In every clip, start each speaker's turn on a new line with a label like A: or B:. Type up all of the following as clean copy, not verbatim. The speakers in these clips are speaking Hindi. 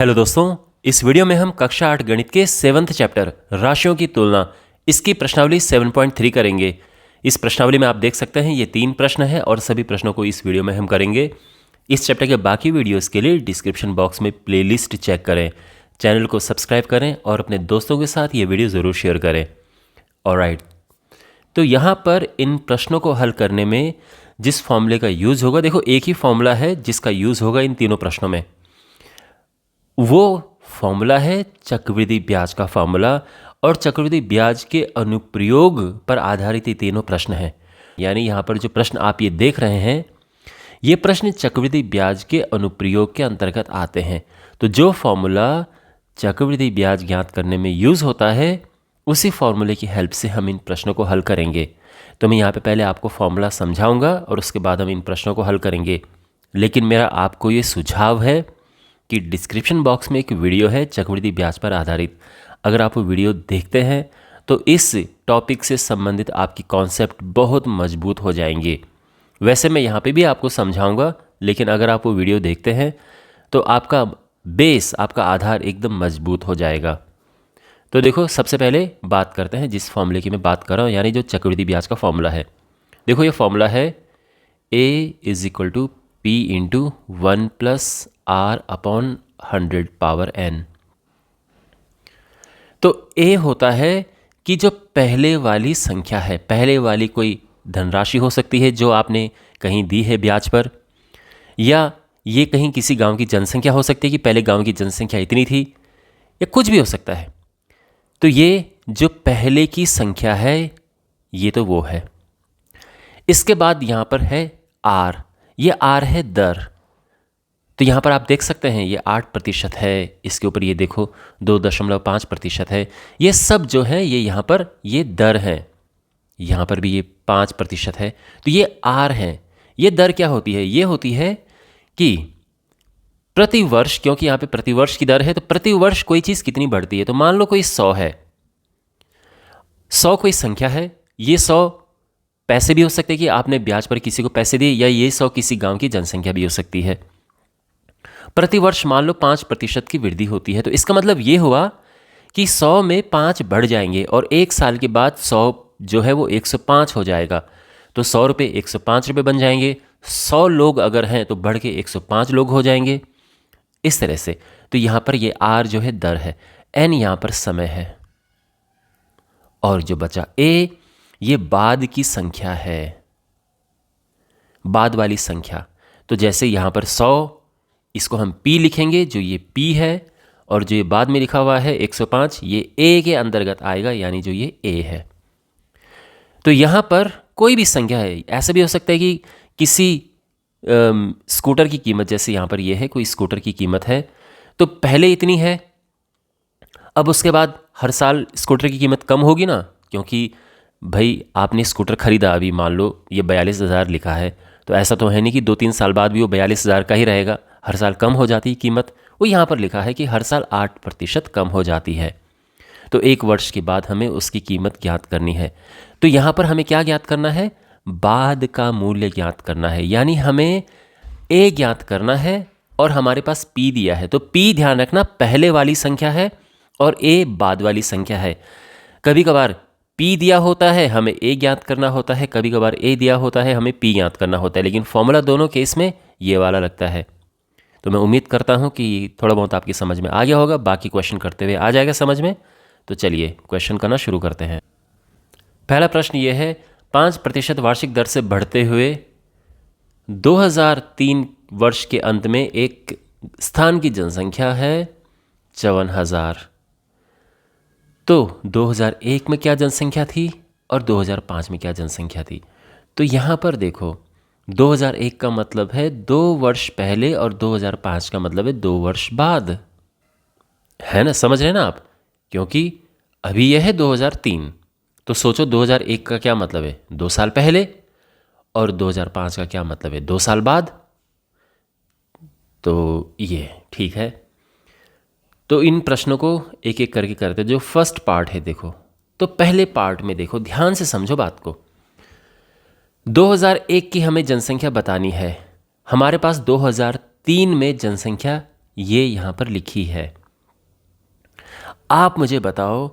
A: हेलो दोस्तों, इस वीडियो में हम कक्षा 8 गणित के 7th चैप्टर राशियों की तुलना इसकी प्रश्नावली 7.3 करेंगे। इस प्रश्नावली में आप देख सकते हैं ये 3 प्रश्न हैं और सभी प्रश्नों को इस वीडियो में हम करेंगे। इस चैप्टर के बाकी वीडियोस के लिए डिस्क्रिप्शन बॉक्स में प्लेलिस्ट चेक करें, चैनल को सब्सक्राइब करें और अपने दोस्तों के साथ ये वीडियो ज़रूर शेयर करें। ऑलराइट, तो यहाँ पर इन प्रश्नों को हल करने में जिस फॉर्मूले का यूज़ होगा, देखो एक ही फॉर्मूला है जिसका यूज़ होगा इन तीनों प्रश्नों में। वो फॉर्मूला है चक्रवृद्धि ब्याज का फॉर्मूला, और चक्रवृद्धि ब्याज के अनुप्रयोग पर आधारित ये तीनों प्रश्न हैं। यानी यहाँ पर जो प्रश्न आप ये देख रहे हैं, ये प्रश्न चक्रवृद्धि ब्याज के अनुप्रयोग के अंतर्गत आते हैं। तो जो फॉर्मूला चक्रवृद्धि ब्याज ज्ञात करने में यूज़ होता है, उसी फॉर्मूले की हेल्प से हम इन प्रश्नों को हल करेंगे। तो मैं यहाँ पे पहले आपको फॉर्मूला समझाऊंगा और उसके बाद हम इन प्रश्नों को हल करेंगे। लेकिन मेरा आपको ये सुझाव है कि डिस्क्रिप्शन बॉक्स में एक वीडियो है चक्रवृद्धि ब्याज पर आधारित। अगर आप वो वीडियो देखते हैं तो इस टॉपिक से संबंधित आपकी कॉन्सेप्ट बहुत मजबूत हो जाएंगे। वैसे मैं यहाँ पे भी आपको समझाऊंगा, लेकिन अगर आप वो वीडियो देखते हैं तो आपका बेस, आपका आधार एकदम मजबूत हो जाएगा। तो देखो, सबसे पहले बात करते हैं जिस फॉर्मूले की मैं बात कर रहा हूँ, यानी जो चक्रवृद्धि ब्याज का फॉर्मूला है। देखो, ये फॉर्मूला है A = P × 1 + R/100⁻n। तो A होता है कि जो पहले वाली संख्या है, पहले वाली कोई धनराशि हो सकती है जो आपने कहीं दी है ब्याज पर, या ये कहीं किसी गांव की जनसंख्या हो सकती है कि पहले गांव की जनसंख्या इतनी थी, या कुछ भी हो सकता है। तो ये जो पहले की संख्या है, ये तो वो है। इसके बाद यहाँ पर है R, ये R है दर। तो यहाँ पर आप देख सकते हैं ये 8% है, इसके ऊपर ये देखो 2.5% है। ये सब जो है ये यहाँ पर ये दर है, यहाँ पर भी ये 5% है। तो ये R है। ये दर क्या होती है? ये होती है कि प्रति वर्ष, क्योंकि यहाँ पे प्रति वर्ष की दर है, तो प्रति वर्ष कोई चीज़ कितनी बढ़ती है। तो मान लो कोई 100 है, 100 कोई संख्या है। ये 100 पैसे भी हो सकते हैं कि आपने ब्याज पर किसी को पैसे दिए, या ये 100 किसी गांव की जनसंख्या भी हो सकती है। प्रति वर्ष मान लो 5% की वृद्धि होती है। तो इसका मतलब ये हुआ कि 100 में 5 बढ़ जाएंगे और 1 साल के बाद 100 जो है वो 105 हो जाएगा। तो 100 रुपये 105 रुपये बन जाएंगे। 100 लोग अगर हैं तो बढ़ के 105 लोग हो जाएंगे, इस तरह से। तो यहाँ पर ये R जो है दर है, N यहाँ पर समय है, और जो बचा A, ये बाद की संख्या है, बाद वाली संख्या। तो जैसे यहाँ पर 100, इसको हम P लिखेंगे, जो ये P है, और जो ये बाद में लिखा हुआ है 105, ये A के अंतर्गत आएगा, यानी जो ये A है। तो यहाँ पर कोई भी संख्या है, ऐसा भी हो सकता है कि किसी स्कूटर की कीमत, जैसे यहाँ पर ये है, कोई स्कूटर की कीमत है, तो पहले इतनी है, अब उसके बाद हर साल स्कूटर की कीमत कम होगी ना, क्योंकि भाई आपने स्कूटर खरीदा, अभी मान लो ये 42,000 लिखा है, तो ऐसा तो है नहीं कि 2-3 साल बाद भी वो 42,000 का ही रहेगा, हर साल कम हो जाती है कीमत। वो यहाँ पर लिखा है कि हर साल 8% कम हो जाती है। तो 1 वर्ष के बाद हमें उसकी कीमत ज्ञात करनी है। तो यहाँ पर हमें क्या ज्ञात करना है? बाद का मूल्य ज्ञात करना है, यानी हमें A ज्ञात करना है, और हमारे पास P दिया है। तो P, ध्यान रखना, पहले वाली संख्या है और A बाद वाली संख्या है। कभी कभार P दिया होता है, हमें A ज्ञात करना होता है, कभी कभार A दिया होता है, हमें P ज्ञात करना होता है, लेकिन फॉर्मूला दोनों केस में ये वाला लगता है। तो मैं उम्मीद करता हूँ कि थोड़ा बहुत आपकी समझ में आ गया होगा, बाकी क्वेश्चन करते हुए आ जाएगा समझ में। तो चलिए क्वेश्चन करना शुरू करते हैं। पहला प्रश्न ये है, 5% वार्षिक दर से बढ़ते हुए 2003 वर्ष के अंत में एक स्थान की जनसंख्या है 54,000। तो 2001 में क्या जनसंख्या थी और 2005 में क्या जनसंख्या थी? तो यहाँ पर देखो, 2001 का मतलब है 2 वर्ष पहले, और 2005 का मतलब है 2 वर्ष बाद, है ना? समझ रहे हैं ना आप? क्योंकि अभी यह है 2003, तो सोचो 2001 का क्या मतलब है? 2 साल पहले, और 2005 का क्या मतलब है? 2 साल बाद। तो ये ठीक है। तो इन प्रश्नों को एक एक करके करते हैं। जो फर्स्ट पार्ट है देखो, तो पहले पार्ट में देखो, ध्यान से समझो बात को। 2001 की हमें जनसंख्या बतानी है, हमारे पास 2003 में जनसंख्या ये यहाँ पर लिखी है। आप मुझे बताओ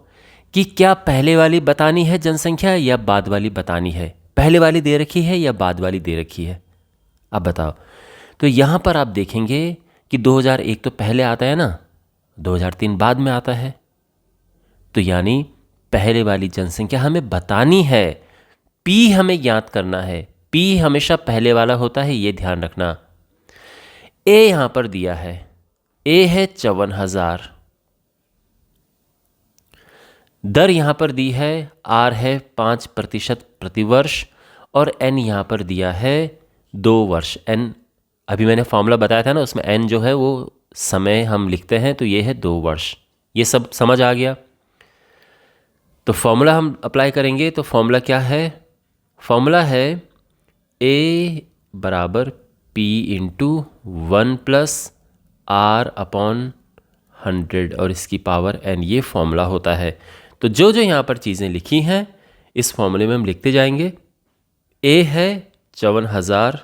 A: कि क्या पहले वाली बतानी है जनसंख्या या बाद वाली बतानी है। पहले वाली दे रखी है या बाद वाली दे रखी है, अब बताओ। तो यहाँ पर आप देखेंगे कि 2001 तो पहले आता है ना, 2003 बाद में आता है। तो यानी पहले वाली जनसंख्या हमें बतानी है, पी हमें ज्ञात करना है। पी हमेशा पहले वाला होता है, ये ध्यान रखना। ए यहाँ पर दिया है, ए है 54,000। दर यहाँ पर दी है, आर है 5% प्रतिवर्ष, और एन यहाँ पर दिया है 2 वर्ष। एन अभी मैंने फॉर्मूला बताया था ना, उसमें एन जो है वो समय हम लिखते हैं, तो ये है 2 वर्ष। ये सब समझ आ गया। तो फॉर्मूला हम अप्लाई करेंगे, तो फॉर्मूला क्या है? फॉर्मूला है ए बराबर पी इंटू 1 + R/100 और इसकी पावर n, ये फॉर्मूला होता है। तो जो जो यहाँ पर चीज़ें लिखी हैं इस फॉर्मूले में हम लिखते जाएंगे। ए है 54,000,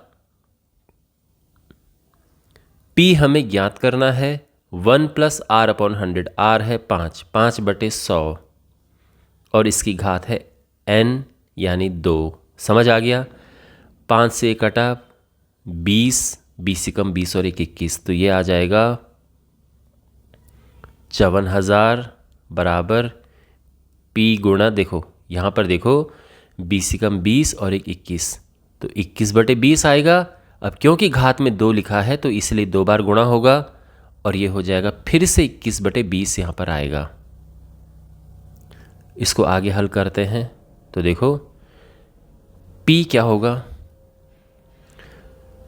A: पी हमें ज्ञात करना है 1 + R/100, R है 5/100 और इसकी घात है n यानी 2। समझ आ गया? 5 से कटा 20, 20 से कम 20 और 1 21, तो ये आ जाएगा 54,000 बराबर P गुणा, देखो यहाँ पर देखो 20 से कम 20 और 1 21, तो 21/20 आएगा। अब क्योंकि घात में 2 लिखा है तो इसलिए 2 बार गुणा होगा और ये हो जाएगा फिर से 21/20 यहाँ पर आएगा। इसको आगे हल करते हैं तो देखो P क्या होगा,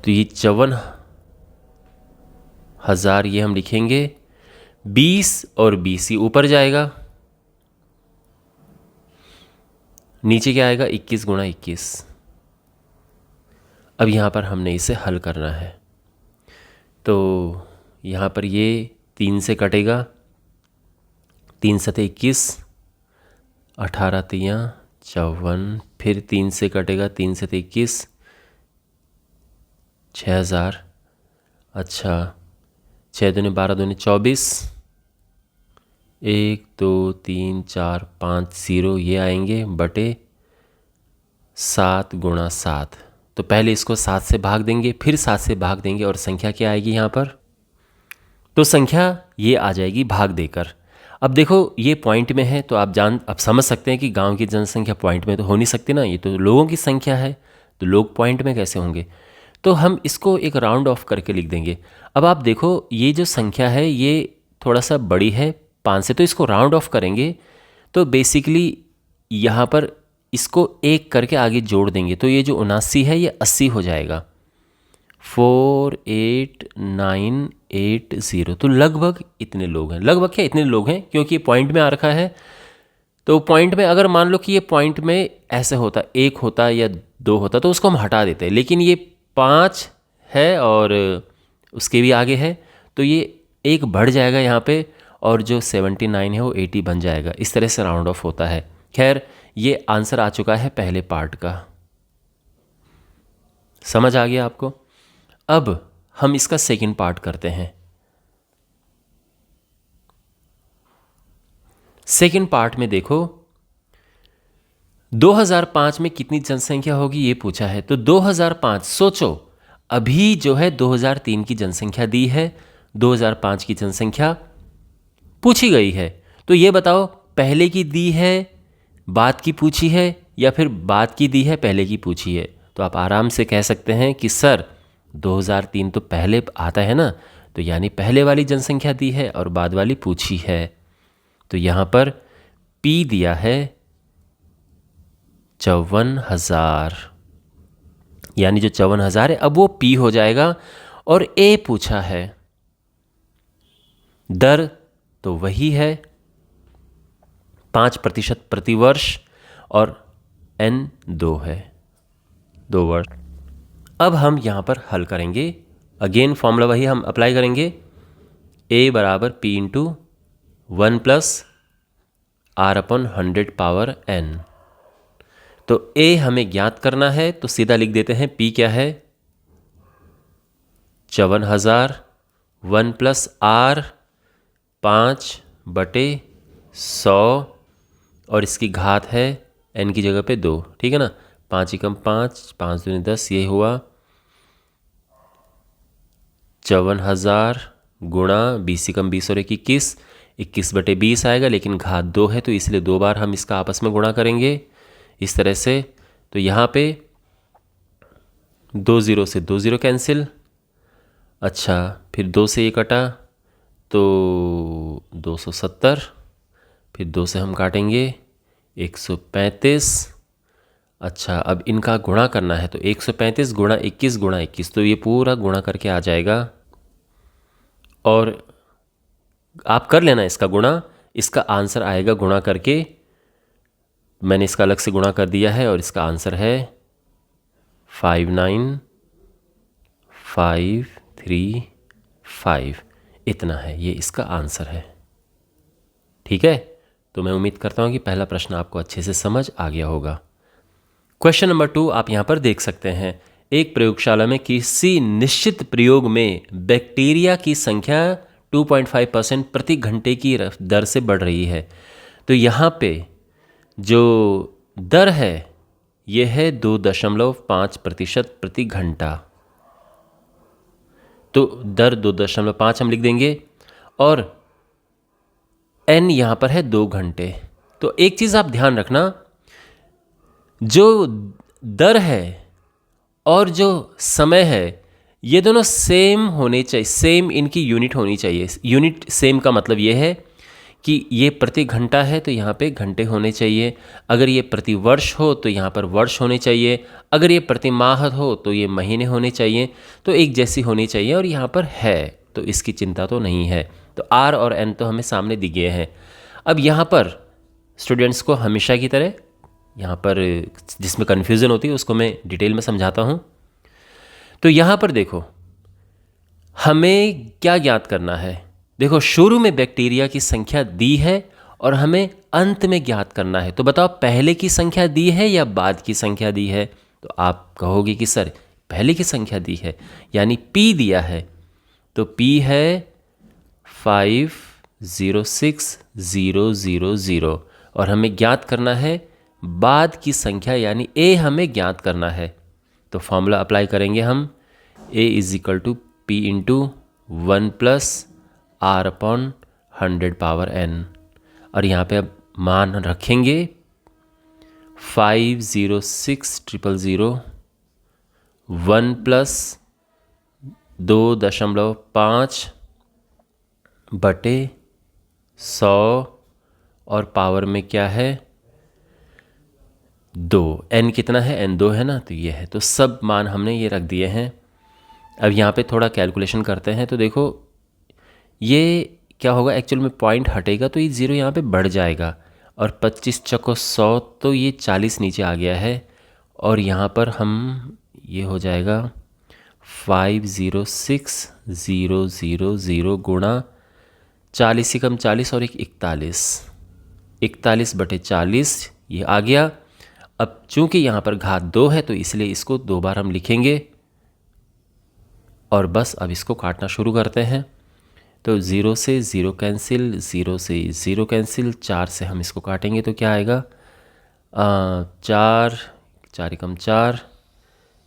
A: तो ये 54,000 ये हम लिखेंगे 20 और 20 ही ऊपर जाएगा, नीचे क्या आएगा 21 × 21। अब यहाँ पर हमने इसे हल करना है, तो यहाँ पर ये 3 से कटेगा, 3 × 7 = 21, 18 × 3 = 54, फिर 3 से कटेगा, 3 × 7 = 21, 6,000। अच्छा 6 दूनी 12 दूनी 24, 1 2 3 4 5 0 ये आएंगे बटे 7 × 7। तो पहले इसको 7 से भाग देंगे, फिर 7 से भाग देंगे और संख्या क्या आएगी यहाँ पर, तो संख्या ये आ जाएगी भाग देकर। अब देखो ये पॉइंट में है तो आप समझ सकते हैं कि गांव की जनसंख्या पॉइंट में तो हो नहीं सकती ना, ये तो लोगों की संख्या है, तो लोग पॉइंट में कैसे होंगे। तो हम इसको एक राउंड ऑफ करके लिख देंगे। अब आप देखो ये जो संख्या है ये थोड़ा सा बड़ी है 5 से, तो इसको राउंड ऑफ करेंगे तो बेसिकली यहाँ पर इसको 1 करके आगे जोड़ देंगे, तो ये जो 79 है ये 80 हो जाएगा। 48980, तो लगभग इतने लोग हैं। लगभग क्या इतने लोग हैं, क्योंकि ये पॉइंट में आ रखा है। तो पॉइंट में अगर मान लो कि ये पॉइंट में ऐसे होता 1 होता या 2 होता तो उसको हम हटा देते, लेकिन ये 5 है और उसके भी आगे है, तो ये 1 बढ़ जाएगा यहाँ पे और जो 79 है वो 80 बन जाएगा। इस तरह से राउंड ऑफ होता है। खैर ये आंसर आ चुका है पहले पार्ट का, समझ आ गया आपको। अब हम इसका सेकंड पार्ट करते हैं। सेकंड पार्ट में देखो 2005 में कितनी जनसंख्या होगी ये पूछा है। तो 2005 सोचो, अभी जो है 2003 की जनसंख्या दी है, 2005 की जनसंख्या पूछी गई है। तो ये बताओ पहले की दी है बाद की पूछी है या फिर बाद की दी है पहले की पूछी है। तो आप आराम से कह सकते हैं कि सर 2003 तो पहले आता है ना, तो यानी पहले वाली जनसंख्या दी है और बाद वाली पूछी है। तो यहाँ पर P दिया है 54,000, यानी जो 54,000 है अब वो P हो जाएगा। और A पूछा है, दर तो वही है 5% प्रतिवर्ष और N 2 है, 2 वर्ष। अब हम यहाँ पर हल करेंगे, अगेन फॉर्मूला वही हम अप्लाई करेंगे। A बराबर P into 1 + R/100 power n। तो A हमें ज्ञात करना है, तो सीधा लिख देते हैं P क्या है 54,000 1 प्लस आर 5/100 और इसकी घात है n की जगह पे 2, ठीक है ना। 5 एकम 5, 5 दूनी 10, ये हुआ 54,000 गुणा 20 एकम 20 और 21, 21/20 आएगा, लेकिन घात 2 है तो इसलिए 2 बार हम इसका आपस में गुणा करेंगे इस तरह से। तो यहाँ पे 2 0 से 2 0 कैंसिल। अच्छा, फिर 2 से ये कटा तो 270, फिर 2 से हम काटेंगे 135। अच्छा, अब इनका गुणा करना है तो 135 गुणा 21 गुणा 21, तो ये पूरा गुणा करके आ जाएगा। और आप कर लेना इसका गुणा, इसका आंसर आएगा गुणा करके, मैंने इसका अलग से गुणा कर दिया है और इसका आंसर है 59535। इतना है, ये इसका आंसर है। ठीक है, तो मैं उम्मीद करता हूँ कि पहला प्रश्न आपको अच्छे से समझ आ गया होगा। क्वेश्चन नंबर 2 आप यहाँ पर देख सकते हैं। एक प्रयोगशाला में किसी निश्चित प्रयोग में बैक्टीरिया की संख्या 2.5% प्रति घंटे की दर से बढ़ रही है। तो यहाँ पे जो दर है ये है 2.5% प्रति घंटा। तो दर 2.5 हम लिख देंगे और n यहाँ पर है 2 घंटे। तो एक चीज़ आप ध्यान रखना, जो दर है और जो समय है ये दोनों सेम होने चाहिए, सेम इनकी यूनिट होनी चाहिए। यूनिट सेम का मतलब ये है कि ये प्रति घंटा है तो यहाँ पे घंटे होने चाहिए, अगर ये प्रति वर्ष हो तो यहाँ पर वर्ष होने चाहिए, अगर ये प्रति माह हो तो ये महीने होने चाहिए। तो एक जैसी होनी चाहिए और यहाँ पर है तो इसकी चिंता तो नहीं है। तो R और N तो हमें सामने दिए गए हैं। अब यहाँ पर स्टूडेंट्स को हमेशा की तरह यहाँ पर जिसमें कन्फ्यूज़न होती है उसको मैं डिटेल में समझाता हूँ। तो यहाँ पर देखो हमें क्या ज्ञात करना है। देखो शुरू में बैक्टीरिया की संख्या दी है और हमें अंत में ज्ञात करना है। तो बताओ पहले की संख्या दी है या बाद की संख्या दी है। तो आप कहोगे कि सर पहले की संख्या दी है, यानी P दिया है। तो P है 506000 और हमें ज्ञात करना है बाद की संख्या यानी A हमें ज्ञात करना है। तो फॉर्मूला अप्लाई करेंगे हम, A = P × 1 + R/100⁻n और यहाँ पे अब मान रखेंगे 506000 1 + 2.5/100 और पावर में क्या है 2। n कितना है, n 2 है ना, तो ये है। तो सब मान हमने ये रख दिए हैं। अब यहाँ पे थोड़ा कैलकुलेशन करते हैं। तो देखो ये क्या होगा, एक्चुअल में पॉइंट हटेगा तो ये 0 यहाँ पे बढ़ जाएगा और 25 चौको 100 तो ये 40 नीचे आ गया है और यहाँ पर हम ये हो जाएगा 506000 गुणा 40 कम 40 और 41/40 ये आ गया। अब चूंकि यहाँ पर घात 2 है तो इसलिए इसको 2 बार हम लिखेंगे और बस अब इसको काटना शुरू करते हैं। तो 0 से 0 कैंसिल, 0 से 0 कैंसिल, 4 से हम इसको काटेंगे तो क्या आएगा 4 एकम 4,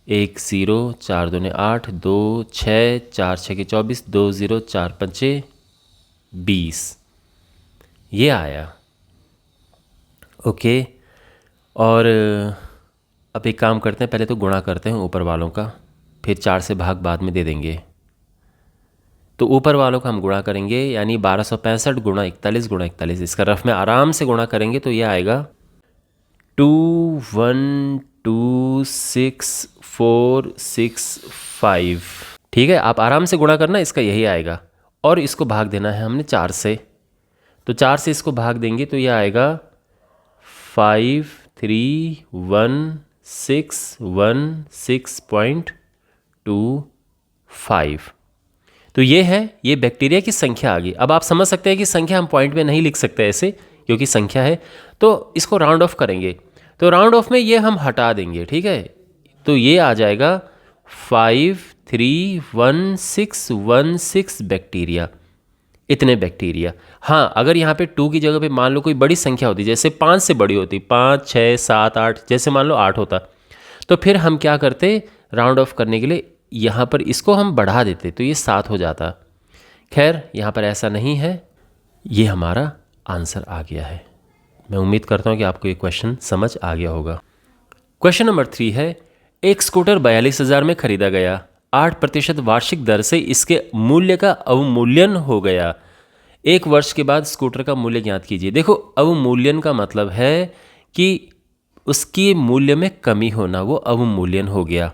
A: 1 0, 4 दूने 8, 2 6, 4 6 के 24, 2 0, 4 5 20 ये आया। ओके, और अब एक काम करते हैं, पहले तो गुणा करते हैं ऊपर वालों का, फिर 4 से भाग बाद में दे देंगे। तो ऊपर वालों का हम गुणा करेंगे यानी 1265 गुणा 41 गुणा 41। इसका रफ में आराम से गुणा करेंगे तो ये आएगा 2126465। ठीक है, आप आराम से गुणा करना, इसका यही आएगा और इसको भाग देना है हमने 4 से। तो 4 से इसको भाग देंगे तो ये आएगा 53116.25। तो ये है, ये बैक्टीरिया की संख्या आ गई। अब आप समझ सकते हैं कि संख्या हम पॉइंट में नहीं लिख सकते ऐसे क्योंकि संख्या है, तो इसको राउंड ऑफ करेंगे। तो राउंड ऑफ में ये हम हटा देंगे, ठीक है। तो ये आ जाएगा 3116 बैक्टीरिया, इतने बैक्टीरिया। हाँ, अगर यहाँ पे 2 की जगह पे मान लो कोई बड़ी संख्या होती, जैसे 5 से बड़ी होती, 5, 6, 7, 8, जैसे मान लो 8 होता, तो फिर हम क्या करते, राउंड ऑफ करने के लिए यहाँ पर इसको हम बढ़ा देते, तो ये 7 हो जाता। खैर, यहाँ पर ऐसा नहीं है, ये हमारा आंसर आ गया है। मैं उम्मीद करता हूँ कि आपको ये क्वेश्चन समझ आ गया होगा। क्वेश्चन नंबर 3 है, एक स्कूटर 42,000 में खरीदा गया, 8% वार्षिक दर से इसके मूल्य का अवमूल्यन हो गया। 1 वर्ष के बाद स्कूटर का मूल्य ज्ञात कीजिए। देखो, अवमूल्यन का मतलब है कि उसकी मूल्य में कमी होना, वो अवमूल्यन हो गया।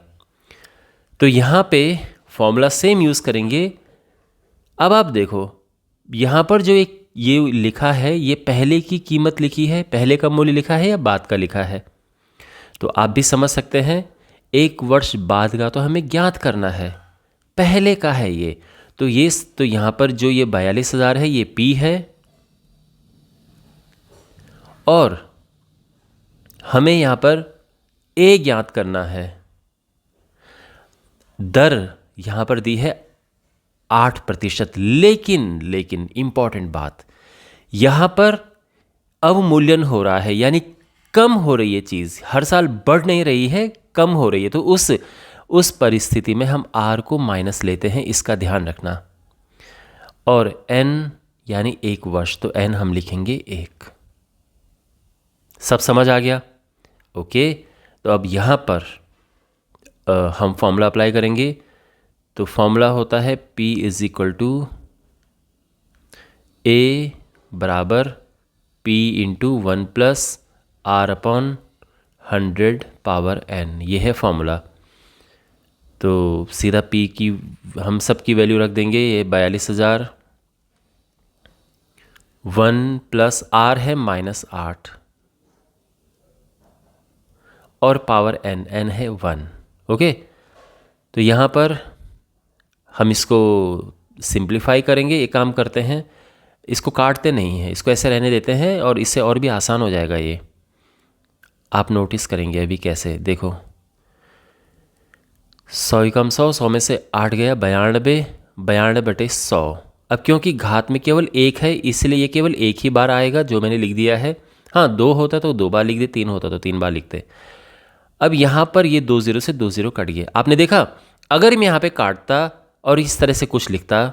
A: तो यहाँ पे फॉर्मूला सेम यूज़ करेंगे। अब आप देखो, यहाँ पर जो एक ये लिखा है, ये पहले की कीमत लिखी है, पहले का मूल्य लिखा है या बाद का लिखा है। तो आप भी समझ सकते हैं, 1 वर्ष बाद का तो हमें ज्ञात करना है, पहले का है ये। तो यहाँ पर जो ये 42,000 है, ये P है, और हमें यहाँ पर A ज्ञात करना है। दर यहाँ पर दी है 8%, लेकिन इंपॉर्टेंट बात, यहाँ पर अवमूल्यन हो रहा है, यानी कम हो रही है चीज़, हर साल बढ़ नहीं रही है, कम हो रही है। तो उस परिस्थिति में हम R को माइनस लेते हैं, इसका ध्यान रखना। और N यानी 1 वर्ष, तो N हम लिखेंगे 1। सब समझ आ गया? ओके, तो अब यहाँ पर हम फॉर्मूला अप्लाई करेंगे। तो फॉर्मूला होता है P = A बराबर P × 1 + R/100 पावर n, ये है फॉर्मूला। तो सीधा P की हम सब की वैल्यू रख देंगे, ये 42,000, 1 + R है -8, और पावर n है 1। ओके, तो यहाँ पर हम इसको सिंप्लीफाई करेंगे। एक काम करते हैं, इसको काटते नहीं हैं, इसको ऐसे रहने देते हैं, और इससे और भी आसान हो जाएगा ये। आप नोटिस करेंगे अभी कैसे, देखो 100 कम 100 में से 8 गया 92, 92/100। अब क्योंकि घात में केवल 1 है, इसलिए ये केवल 1 ही बार आएगा, जो मैंने लिख दिया है। हाँ, 2 होता तो 2 बार लिख दे, 3 होता तो 3 बार लिखते। अब यहाँ पर ये 2 0 से 2 0 कट गए। आपने देखा, अगर मैं यहाँ पे काटता और इस तरह से कुछ लिखता,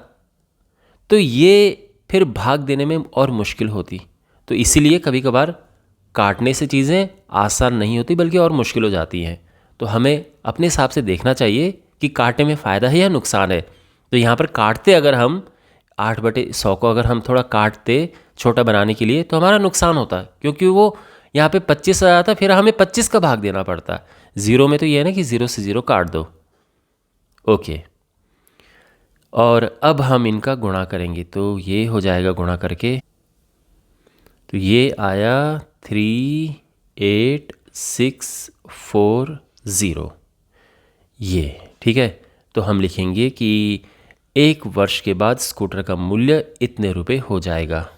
A: तो ये फिर भाग देने में और मुश्किल होती। तो इसीलिए कभी कभार काटने से चीज़ें आसान नहीं होती, बल्कि और मुश्किल हो जाती हैं। तो हमें अपने हिसाब से देखना चाहिए कि काटने में फ़ायदा है या नुकसान है। तो यहाँ पर काटते, अगर हम 8/100 को अगर हम थोड़ा काटते छोटा बनाने के लिए, तो हमारा नुकसान होता, क्योंकि वो यहाँ पे 25 आ जाता, फिर हमें 25 का भाग देना पड़ता। 0 में तो ये है ना कि 0 से 0 काट दो। ओके, और अब हम इनका गुणा करेंगे, तो ये हो जाएगा गुणा करके, तो ये आया 38640, ये ठीक है। तो हम लिखेंगे कि 1 वर्ष के बाद स्कूटर का मूल्य इतने रुपए हो जाएगा।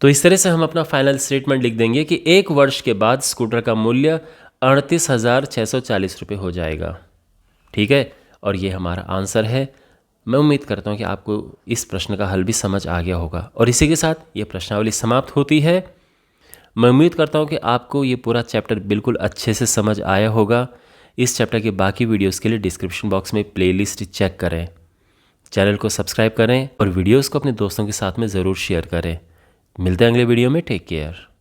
A: तो इस तरह से हम अपना फाइनल स्टेटमेंट लिख देंगे कि 1 वर्ष के बाद स्कूटर का मूल्य 38,640 रुपये हो जाएगा। ठीक है, और ये हमारा आंसर है। मैं उम्मीद करता हूँ कि आपको इस प्रश्न का हल भी समझ आ गया होगा, और इसी के साथ ये प्रश्नावली समाप्त होती है। मैं उम्मीद करता हूँ कि आपको ये पूरा चैप्टर बिल्कुल अच्छे से समझ आया होगा। इस चैप्टर के बाकी वीडियोस के लिए डिस्क्रिप्शन बॉक्स में प्लेलिस्ट चेक करें, चैनल को सब्सक्राइब करें, और वीडियोस को अपने दोस्तों के साथ में ज़रूर शेयर करें। मिलते हैं अगले वीडियो में। Take care.